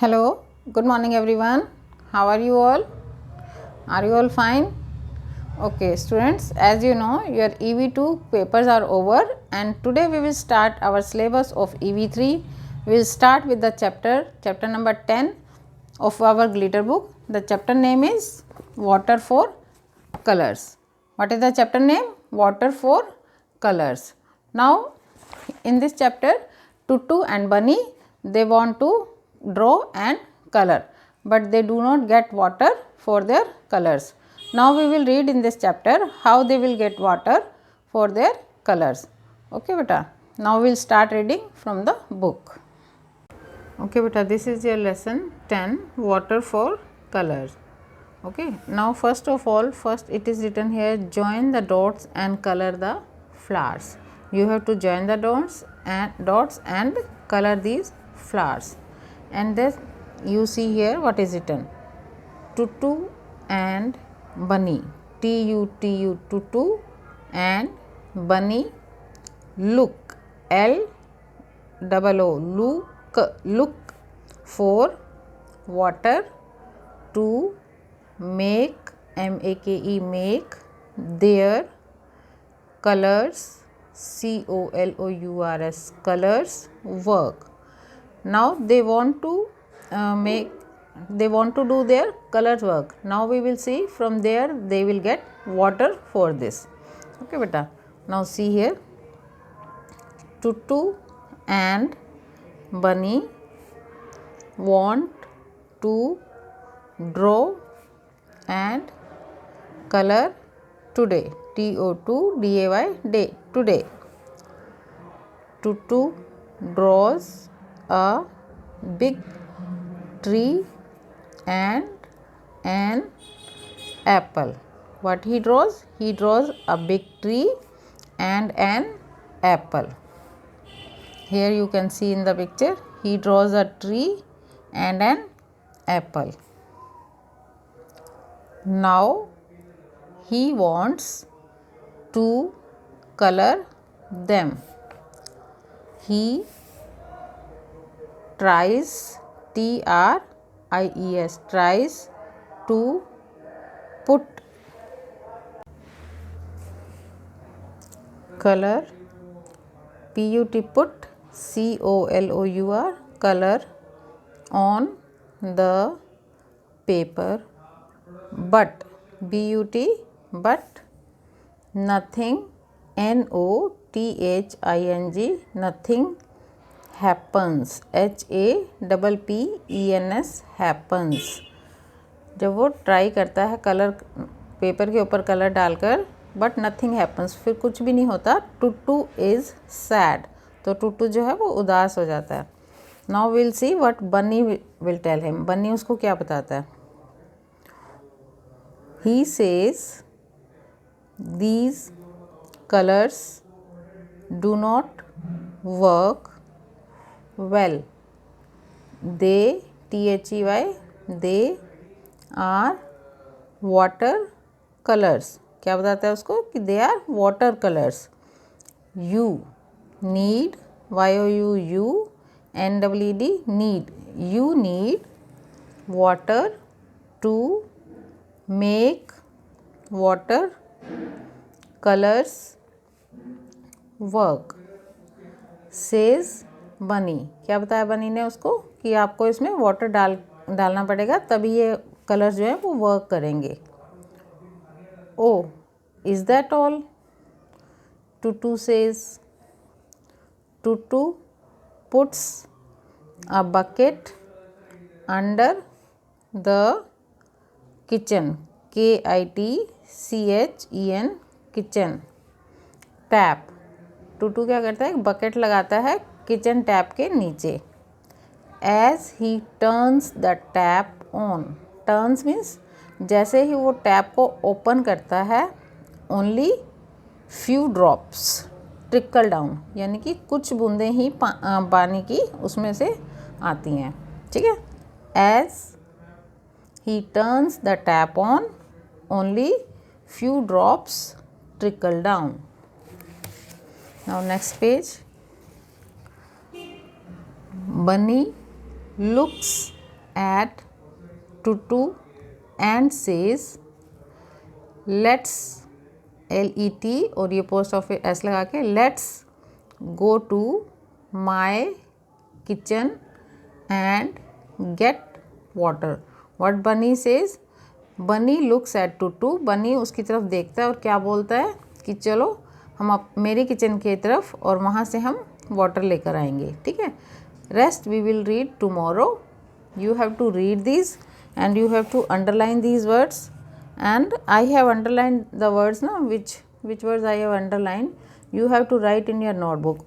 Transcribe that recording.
Hello, good morning everyone. How are you all? Are you all fine? Okay, students, as you know, your EV2 papers are over and today we will start our syllabus of EV3. We will start with the chapter number 10 of our glitter book. The chapter name is Water for Colors. What is the chapter name? Water for Colors. Now, in this chapter, Tutu and Bunny, they want to draw and color, but they do not get water for their colors. Now we will read in this chapter how they will get water for their colors. Okay beta, now we will start reading from the book. Okay beta, this is your lesson 10, water for colors. Okay, now first of all, first it is written here, join the dots and color the flowers. You have to join the dots and color these flowers. And then you see here what is written, Tutu and Bunny, Tutu, Tutu and Bunny look, look for water to make make their colors colors work. Now they want to do their colors work. Now we will see from there they will get water for this. Okay beta, now see here, Tutu and Bunny want to draw and color today, TOTDAY, day, today. Tutu draws a big tree and an apple. What he draws? He draws a big tree and an apple. Here you can see in the picture, he draws a tree and an apple. Now he wants to color them. He tries, tries to put color, put, COLOUR, color on the paper, but but nothing, NOTHING, nothing happens, HAPPENS, happens. जब वो try करता है colour paper के ऊपर colour डालकर, but nothing happens, फिर कुछ भी नहीं होता. टुटू इज सैड, तो टुटू जो है वो उदास हो जाता है. नाउ विल सी व्हाट बनी विल टेल हिम. बनी उसको क्या बताता है. He says these colours do not work well, they, THEY, they are water colors. क्या बताता है उसको कि they are water colors. You need, YOUNEED, need, you need water to make water colors work. Says बनी. क्या बताया बनी ने उसको कि आपको इसमें वाटर डालना पड़ेगा तभी ये कलर जो है वो वर्क करेंगे. Oh, is that all? Tutu says. Tutu puts a bucket under the kitchen, KITCHEN, kitchen, tap. Tutu क्या करता है, एक बकेट लगाता है किचन टैप के नीचे. As he turns the tap on, turns means जैसे ही वो टैप को ओपन करता है, only few drops trickle down, यानी कि कुछ बूंदें ही पानी की उसमें से आती हैं. ठीक है. As he turns the tap on, only few drops trickle down. Now next page. Bunny looks at Tutu and says let's LET और ये पोस्ट ऑफिस एस लगा के let's go to my kitchen and get water. What Bunny says? Bunny looks at Tutu. Bunny उसकी तरफ देखता है और क्या बोलता है कि चलो हम मेरे किचन की तरफ और वहाँ से हम वाटर लेकर आएंगे. ठीक है. Rest we will read tomorrow. You have to read these and you have to underline these words, and I have underlined the words now, which words I have underlined you have to write in your notebook.